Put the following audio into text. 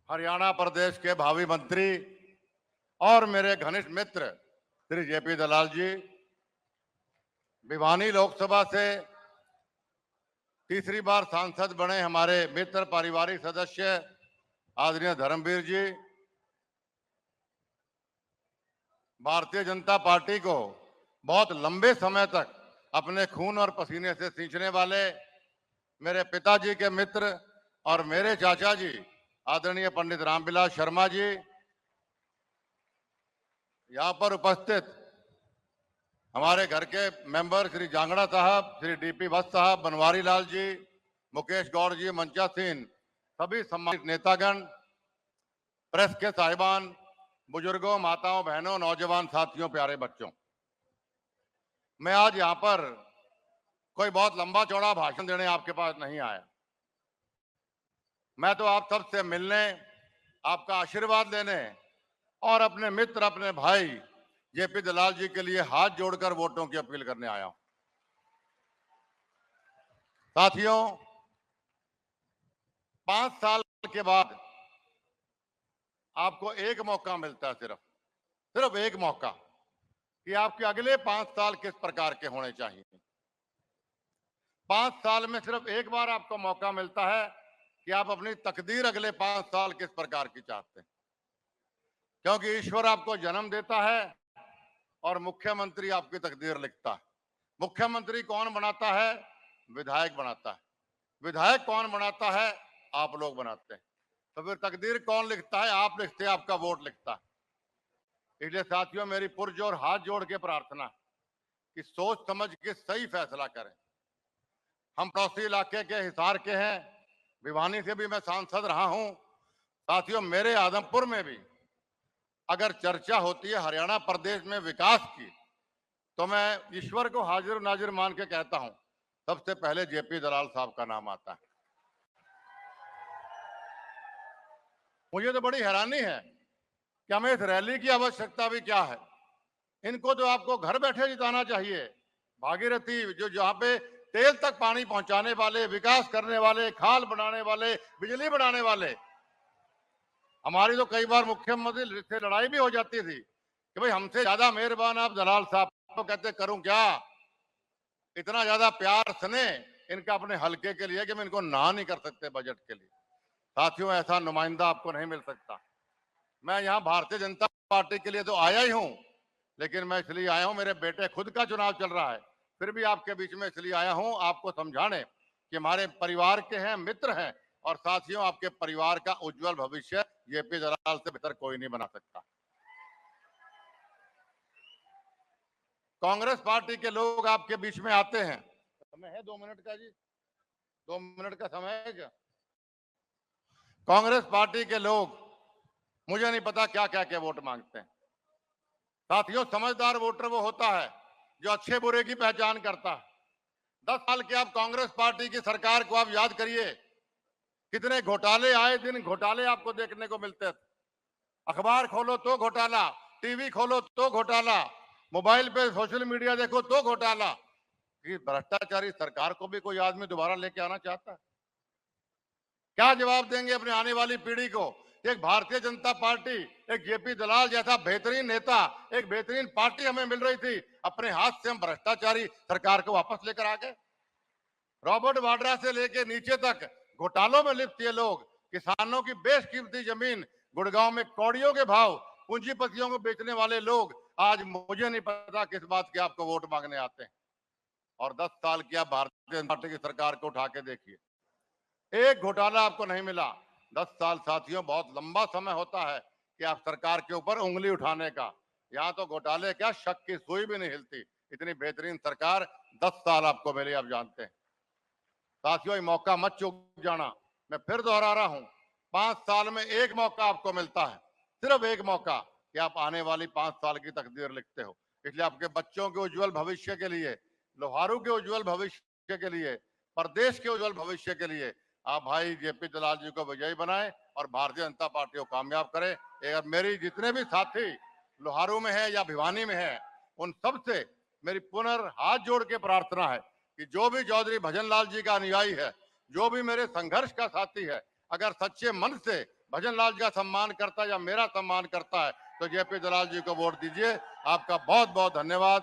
हरियाणा प्रदेश के भावी मंत्री और मेरे घनिष्ठ मित्र श्री जेपी दलाल जी, भिवानी लोकसभा से तीसरी बार सांसद बने हमारे मित्र पारिवारिक सदस्य आदरणीय धर्मवीर जी, भारतीय जनता पार्टी को बहुत लंबे समय तक अपने खून और पसीने से सींचने वाले मेरे पिताजी के मित्र और मेरे चाचा जी आदरणीय पंडित रामविलास शर्मा जी, यहाँ पर उपस्थित हमारे घर के मेंबर श्री जांगड़ा साहब, श्री डीपी वत्स साहब, बनवारी लाल जी, मुकेश गौड़ जी, मंचा सिंह, सभी सम्मानित नेतागण, प्रेस के साहिबान, बुजुर्गों, माताओं, बहनों, नौजवान साथियों, प्यारे बच्चों, मैं आज यहाँ पर कोई बहुत लंबा चौड़ा भाषण देने आपके पास नहीं आया। मैं तो आप सबसे मिलने, आपका आशीर्वाद लेने और अपने मित्र, अपने भाई जेपी दलाल जी के लिए हाथ जोड़कर वोटों की अपील करने आया हूं। साथियों, 5 साल के बाद आपको एक मौका मिलता है, सिर्फ एक मौका, कि आपके अगले 5 साल किस प्रकार के होने चाहिए। 5 साल में सिर्फ एक बार आपको मौका मिलता है कि आप अपनी तकदीर अगले 5 साल किस प्रकार की चाहते हैं, क्योंकि ईश्वर आपको जन्म देता है और मुख्यमंत्री आपकी तकदीर लिखता है। मुख्यमंत्री कौन बनाता है? विधायक बनाता है। विधायक कौन बनाता है? आप लोग बनाते हैं। तो फिर तकदीर कौन लिखता है? आप लिखते हैं, आपका वोट लिखता है। इसलिए साथियों, मेरी पुरजोर हाथ जोड़ के प्रार्थना कि सोच समझ के सही फैसला करें। हम पड़ोसी इलाके के हिसार के हैं, भिवानी से भी मैं सांसद रहा हूं। साथियों, मेरे आदमपुर में भी अगर चर्चा होती है हरियाणा प्रदेश में विकास की, तो मैं ईश्वर को हाजिर नाजिर मान के कहता हूं, सबसे पहले जेपी दलाल साहब का नाम आता है। मुझे तो बड़ी हैरानी है कि हमें इस रैली की आवश्यकता भी क्या है। इनको तो आपको घर बैठे जिताना चाहिए। भागीरथी, जो जहां पे तेल तक पानी पहुंचाने वाले, विकास करने वाले, खाल बनाने वाले, बिजली बनाने वाले। हमारी तो कई बार मुख्यमंत्री से लड़ाई भी हो जाती थी कि भाई हमसे ज्यादा मेहरबान आप दलाल साहब। तो कहते करूं क्या, इतना ज्यादा प्यार स्नेह इनका अपने हलके के लिए कि मैं इनको ना नहीं कर सकते बजट के लिए। साथियों, ऐसा नुमाइंदा आपको नहीं मिल सकता। मैं यहाँ भारतीय जनता पार्टी के लिए तो आया ही हूं, लेकिन मैं इसलिए आया हूं, मेरे बेटे खुद का चुनाव चल रहा है, फिर भी आपके बीच में इसलिए आया हूं आपको समझाने कि हमारे परिवार के हैं, मित्र हैं, और साथियों, आपके परिवार का उज्जवल भविष्य जेपी दलाल से बेहतर कोई नहीं बना सकता। कांग्रेस पार्टी के लोग आपके बीच में आते हैं। समय है 2 मिनट का जी? 2 मिनट का समय है क्या? कांग्रेस पार्टी के लोग मुझे नहीं पता क्या क्या के वोट मांगते हैं। साथियों, समझदार वोटर वो होता है जो अच्छे बुरे की पहचान करता है। 10 साल की आप कांग्रेस पार्टी की सरकार को आप याद करिए, कितने घोटाले, आए दिन घोटाले आपको देखने को मिलते थे। अखबार खोलो तो घोटाला, टीवी खोलो तो घोटाला, मोबाइल पे सोशल मीडिया देखो तो घोटाला। कि भ्रष्टाचारी सरकार को भी कोई आदमी दोबारा लेके आना चाहता है? क्या जवाब देंगे अपने आने वाली पीढ़ी को? एक भारतीय जनता पार्टी, एक जेपी दलाल जैसा बेहतरीन नेता, एक बेहतरीन पार्टी हमें मिल रही थी, अपने हाथ से हम भ्रष्टाचारी सरकार को वापस लेकर आ गए। रॉबर्ट वाड्रा से लेके नीचे तक घोटालों में लिप्त ये लोग, किसानों की बेशकीमती जमीन गुड़गांव में कौड़ियों के भाव पूंजीपतियों को बेचने वाले लोग आज मुझे नहीं पता किस बात के आपको वोट मांगने आते हैं। और 10 साल की आप भारतीय जनता पार्टी की सरकार को उठा के देखिए, एक घोटाला आपको नहीं मिला। 10 साल साथियों बहुत लंबा समय होता है कि आप सरकार के ऊपर उंगली उठाने का। यहाँ तो घोटाले क्या, शक की सुई भी नहीं हिलती। इतनी बेहतरीन सरकार 10 साल आपको मिली, आप जानते हैं। साथियों, ये मौका मत चूक जाना। मैं फिर दोहरा रहा हूं, 5 साल में एक मौका आपको मिलता है, सिर्फ एक मौका, कि आप आने वाली 5 साल की तकदीर लिखते हो। इसलिए आपके बच्चों के उज्जवल भविष्य के लिए, लोहारू के उज्जवल भविष्य के लिए, प्रदेश के उज्जवल भविष्य के लिए आप भाई जेपी दलाल जी को विजयी बनाएं और भारतीय जनता पार्टी को कामयाब करें। एक मेरी जितने भी साथी लोहारू में है या भिवानी में है, उन सबसे मेरी पुनर् हाथ जोड़ के प्रार्थना है कि जो भी चौधरी भजन लाल जी का अनुयायी है, जो भी मेरे संघर्ष का साथी है, अगर सच्चे मन से भजन लाल का सम्मान करता है या मेरा सम्मान करता है तो जेपी दलाल जी को वोट दीजिए। आपका बहुत बहुत धन्यवाद।